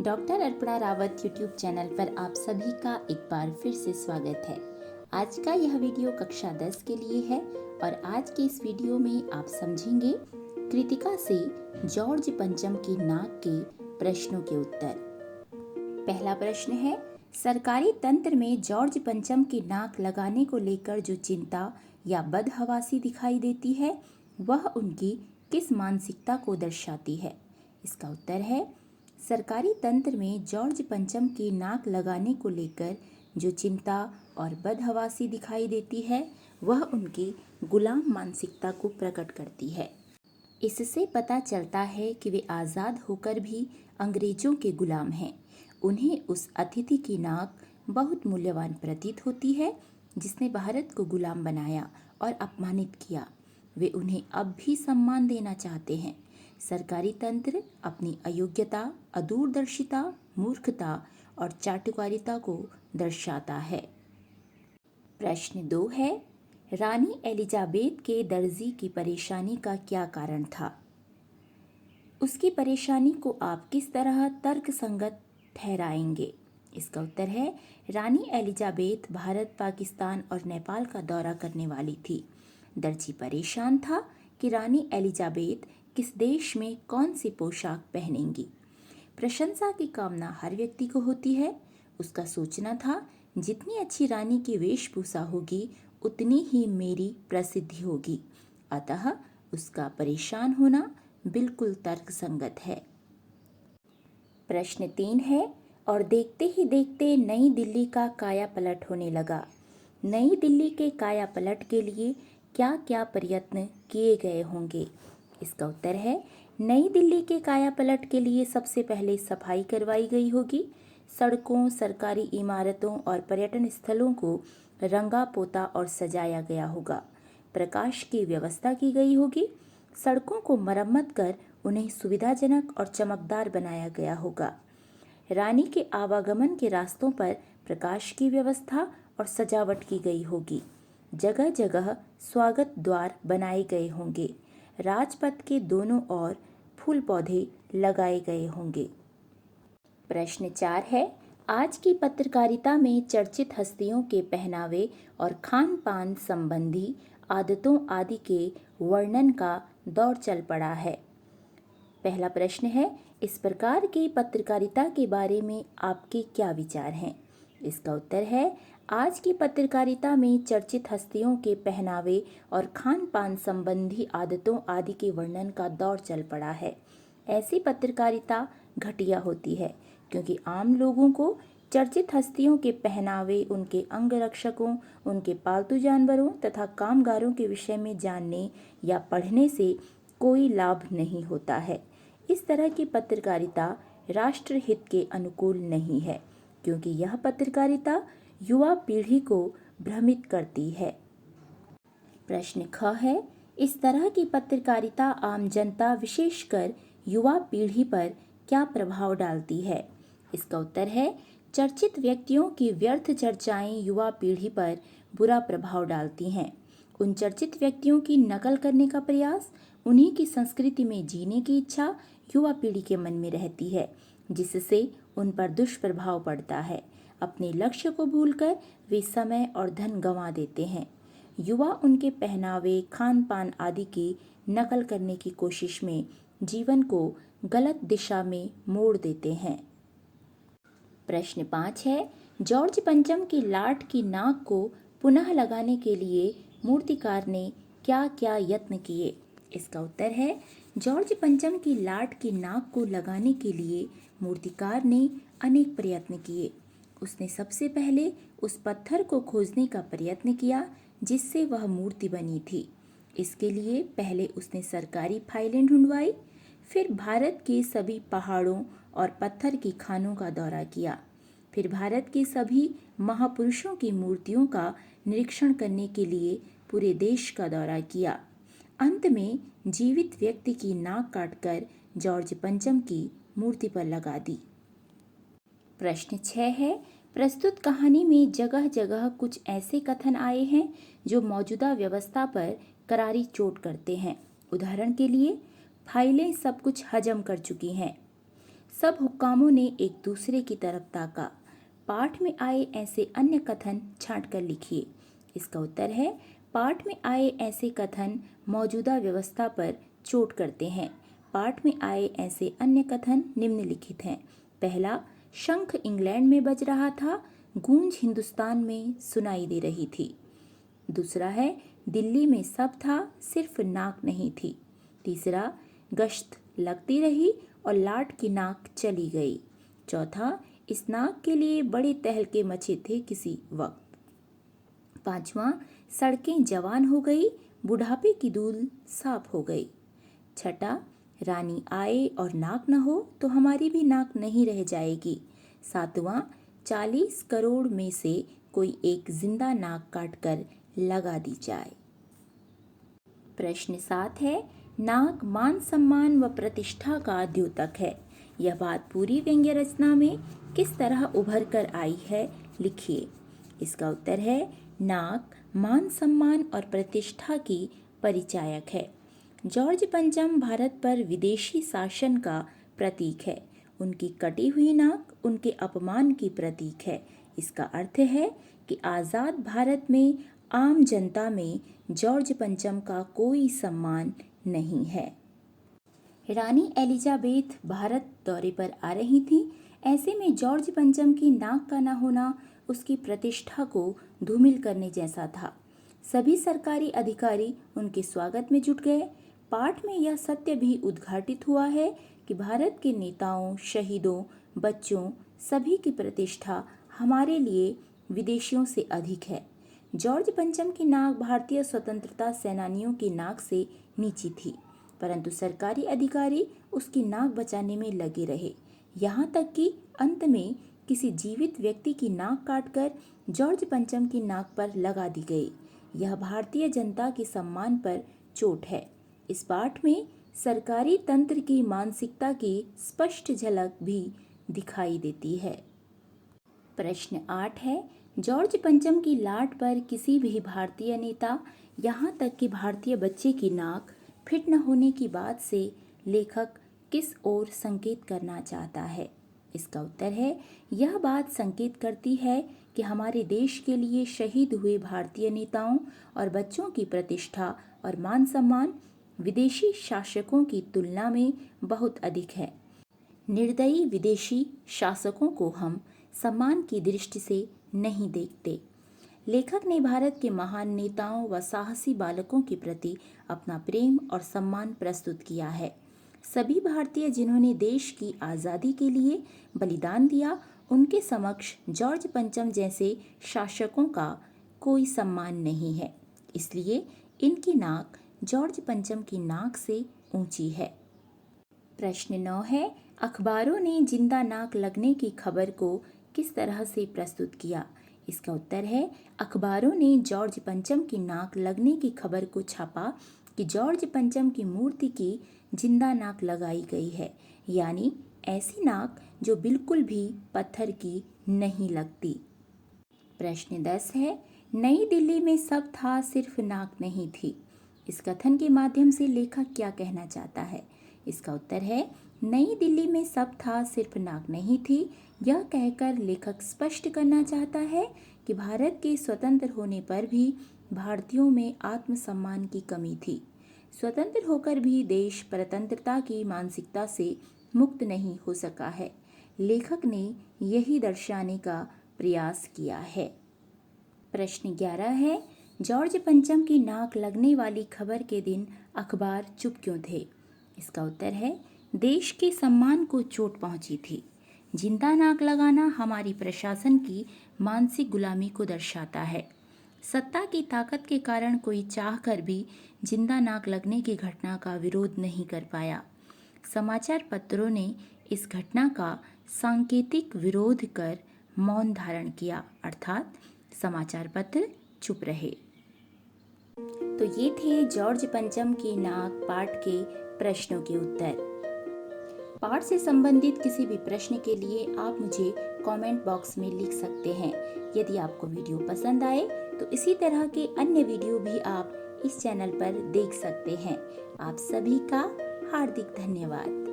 Doctor Arpana Rawat YouTube channel पर आप सभी का एक बार फिर से स्वागत है। आज का यह वीडियो कक्षा 10 के लिए है और आज के इस वीडियो में आप समझेंगे कृतिका से जॉर्ज पंचम की नाक के प्रश्नों के उत्तर। पहला प्रश्न है, सरकारी तंत्र में जॉर्ज पंचम की नाक लगाने को लेकर जो चिंता या बदहवासी दिखाई देती है वह उनकी किस मानसिकता को दर्शाती है? इसका उत्तर है, सरकारी तंत्र में जॉर्ज पंचम की नाक लगाने को लेकर जो चिंता और बदहवासी दिखाई देती है वह उनकी गुलाम मानसिकता को प्रकट करती है। इससे पता चलता है कि वे आज़ाद होकर भी अंग्रेजों के गुलाम हैं। उन्हें उस अतिथि की नाक बहुत मूल्यवान प्रतीत होती है जिसने भारत को गुलाम बनाया और अपमानित किया। वे उन्हें अब भी सम्मान देना चाहते हैं। सरकारी तंत्र अपनी अयोग्यता, अदूरदर्शिता, मूर्खता और चाटुकारिता को दर्शाता है। प्रश्न 2 है, रानी एलिजाबेथ के दर्जी की परेशानी का क्या कारण था? उसकी परेशानी को आप किस तरह तर्कसंगत ठहराएंगे? इसका उत्तर है, रानी एलिजाबेथ भारत, पाकिस्तान और नेपाल का दौरा करने वाली थी। दर्जी परेशान था कि रानी एलिजाबेथ किस देश में कौन सी पोशाक पहनेंगी। प्रशंसा की कामना हर व्यक्ति को होती है। उसका सोचना था, जितनी अच्छी रानी की वेशभूषा होगी उतनी ही मेरी प्रसिद्धि होगी। अतः उसका परेशान होना बिल्कुल तर्कसंगत है। प्रश्न 3 है, और देखते ही देखते नई दिल्ली का कायापलट होने लगा। नई दिल्ली के कायापलट के लिए क्या क्या प्रयत्न किए गए होंगे? इसका उत्तर है, नई दिल्ली के कायापलट के लिए सबसे पहले सफाई करवाई गई होगी। सड़कों, सरकारी इमारतों और पर्यटन स्थलों को रंगा पोता और सजाया गया होगा। प्रकाश की व्यवस्था की गई होगी। सड़कों को मरम्मत कर उन्हें सुविधाजनक और चमकदार बनाया गया होगा। रानी के आवागमन के रास्तों पर प्रकाश की व्यवस्था और सजावट की गई होगी। जगह जगह स्वागत द्वार बनाए गए होंगे। राजपथ के दोनों ओर फूल पौधे लगाए गए होंगे। प्रश्न 4 है, आज की पत्रकारिता में चर्चित हस्तियों के पहनावे और खान पान संबंधी आदतों आदि के वर्णन का दौर चल पड़ा है। पहला प्रश्न है, इस प्रकार की पत्रकारिता के बारे में आपके क्या विचार हैं? इसका उत्तर है, आज की पत्रकारिता में चर्चित हस्तियों के पहनावे और खान पान संबंधी आदतों आदि के वर्णन का दौर चल पड़ा है। ऐसी पत्रकारिता घटिया होती है क्योंकि आम लोगों को चर्चित हस्तियों के पहनावे, उनके अंगरक्षकों, उनके पालतू जानवरों तथा कामगारों के विषय में जानने या पढ़ने से कोई लाभ नहीं होता है। इस तरह की पत्रकारिता राष्ट्र हित के अनुकूल नहीं है क्योंकि यह पत्रकारिता युवा पीढ़ी को भ्रमित करती है। प्रश्न ख है, इस तरह की पत्रकारिता आम जनता विशेषकर युवा पीढ़ी पर क्या प्रभाव डालती है? इसका उत्तर है, चर्चित व्यक्तियों की व्यर्थ चर्चाएं युवा पीढ़ी पर बुरा प्रभाव डालती हैं। उन चर्चित व्यक्तियों की नकल करने का प्रयास, उन्हीं की संस्कृति में जीने की इच्छा युवा पीढ़ी के मन में रहती है जिससे उन पर दुष्प्रभाव पड़ता है। अपने लक्ष्य को भूलकर वे समय और धन गंवा देते हैं। युवा उनके पहनावे, खान पान आदि की नकल करने की कोशिश में जीवन को गलत दिशा में मोड़ देते हैं। प्रश्न 5 है, जॉर्ज पंचम की लाट की नाक को पुनः लगाने के लिए मूर्तिकार ने क्या क्या यत्न किए? इसका उत्तर है, जॉर्ज पंचम की लाट की नाक को लगाने के लिए मूर्तिकार ने अनेक प्रयत्न किए। उसने सबसे पहले उस पत्थर को खोजने का प्रयत्न किया जिससे वह मूर्ति बनी थी। इसके लिए पहले उसने सरकारी फाइलें ढूंढवाई, फिर भारत के सभी पहाड़ों और पत्थर की खानों का दौरा किया, फिर भारत के सभी महापुरुषों की मूर्तियों का निरीक्षण करने के लिए पूरे देश का दौरा किया। अंत में जीवित व्यक्ति की नाक काटकर जॉर्ज पंचम की मूर्ति पर लगा दी। प्रश्न 6 है, प्रस्तुत कहानी में जगह जगह कुछ ऐसे कथन आए हैं जो मौजूदा व्यवस्था पर करारी चोट करते हैं। उदाहरण के लिए, फाइलें सब कुछ हजम कर चुकी हैं। सब हुक्कामों ने एक दूसरे की तरफ ताका। पाठ में आए ऐसे अन्य कथन छांट कर लिखिए। इसका उत्तर है पाठ में आए ऐसे कथन मौजूदा व्यवस्था पर चोट करते हैं। पाठ में आए ऐसे अन्य कथन निम्नलिखित हैं। पहला, शंख इंग्लैंड में बज रहा था, गूंज हिंदुस्तान में सुनाई दे रही थी। दूसरा है, दिल्ली में सब था, सिर्फ नाक नहीं थी। तीसरा, गश्त लगती रही और लाट की नाक चली गई। चौथा, इस नाक के लिए बड़े तहलके मचे थे किसी वक्त। पांचवा, सड़कें जवान हो गई, बुढ़ापे की धूल साफ हो गई। छठा, रानी आए और नाक न हो तो हमारी भी नाक नहीं रह जाएगी। सातवां, 40 करोड़ में से कोई एक जिंदा नाक काटकर लगा दी जाए। प्रश्न 7 है, नाक मान सम्मान व प्रतिष्ठा का द्योतक है। यह बात पूरी व्यंग्य रचना में किस तरह उभर कर आई है, लिखिए। इसका उत्तर है, नाक मान सम्मान और प्रतिष्ठा की परिचायक है। जॉर्ज पंचम भारत पर विदेशी शासन का प्रतीक है। उनकी कटी हुई नाक उनके अपमान की प्रतीक है। इसका अर्थ है कि आज़ाद भारत में आम जनता में जॉर्ज पंचम का कोई सम्मान नहीं है। रानी एलिजाबेथ भारत दौरे पर आ रही थी। ऐसे में जॉर्ज पंचम की नाक का न होना उसकी प्रतिष्ठा को धूमिल करने जैसा था। सभी सरकारी अधिकारी उनके स्वागत में जुट गए। पाठ में यह सत्य भी उद्घाटित हुआ है कि भारत के नेताओं, शहीदों, बच्चों सभी की प्रतिष्ठा हमारे लिए विदेशियों से अधिक है। जॉर्ज पंचम की नाक भारतीय स्वतंत्रता सेनानियों की नाक से नीची थी, परंतु सरकारी अधिकारी उसकी नाक बचाने में लगे रहे, यहाँ तक कि अंत में किसी जीवित व्यक्ति की नाक काटकर जॉर्ज पंचम की नाक पर लगा दी गई। यह भारतीय जनता के सम्मान पर चोट है। इस पाठ में सरकारी तंत्र की मानसिकता की स्पष्ट झलक भी दिखाई देती है। प्रश्न 8 है, जॉर्ज पंचम की लाट पर किसी भी भारतीय नेता, यहाँ तक कि भारतीय बच्चे की नाक फिट न होने की बात से लेखक किस ओर संकेत करना चाहता है? इसका उत्तर है, यह बात संकेत करती है कि हमारे देश के लिए शहीद हुए भारतीय नेताओं और बच्चों की प्रतिष्ठा और मान सम्मान विदेशी शासकों की तुलना में बहुत अधिक है। निर्दयी विदेशी शासकों को हम सम्मान की दृष्टि से नहीं देखते। लेखक ने भारत के महान नेताओं व साहसी बालकों के प्रति अपना प्रेम और सम्मान प्रस्तुत किया है। सभी भारतीय जिन्होंने देश की आज़ादी के लिए बलिदान दिया, उनके समक्ष जॉर्ज पंचम जैसे शासकों का कोई सम्मान नहीं है। इसलिए इनकी नाक जॉर्ज पंचम की नाक से ऊंची है। प्रश्न 9 है, अखबारों ने जिंदा नाक लगने की खबर को किस तरह से प्रस्तुत किया? इसका उत्तर है, अखबारों ने जॉर्ज पंचम की नाक लगने की खबर को छापा कि जॉर्ज पंचम की मूर्ति की जिंदा नाक लगाई गई है, यानी ऐसी नाक जो बिल्कुल भी पत्थर की नहीं लगती। प्रश्न 10 है, नई दिल्ली में सब था, सिर्फ नाक नहीं थी। इस कथन के माध्यम से लेखक क्या कहना चाहता है? इसका उत्तर है, नई दिल्ली में सब था, सिर्फ नाक नहीं थी। यह कहकर लेखक स्पष्ट करना चाहता है कि भारत के स्वतंत्र होने पर भी भारतीयों में आत्मसम्मान की कमी थी। स्वतंत्र होकर भी देश परतंत्रता की मानसिकता से मुक्त नहीं हो सका है। लेखक ने यही दर्शाने का प्रयास किया है। प्रश्न 11 है, जॉर्ज पंचम की नाक लगने वाली खबर के दिन अखबार चुप क्यों थे? इसका उत्तर है, देश के सम्मान को चोट पहुंची थी। जिंदा नाक लगाना हमारी प्रशासन की मानसिक गुलामी को दर्शाता है। सत्ता की ताकत के कारण कोई चाहकर भी जिंदा नाक लगने की घटना का विरोध नहीं कर पाया। समाचार पत्रों ने इस घटना का सांकेतिक विरोध कर मौन धारण किया, अर्थात समाचार पत्र चुप रहे। तो ये थे जॉर्ज पंचम की नाक पाठ के प्रश्नों के उत्तर। पाठ से संबंधित किसी भी प्रश्न के लिए आप मुझे कमेंट बॉक्स में लिख सकते हैं। यदि आपको वीडियो पसंद आए तो इसी तरह के अन्य वीडियो भी आप इस चैनल पर देख सकते हैं। आप सभी का हार्दिक धन्यवाद।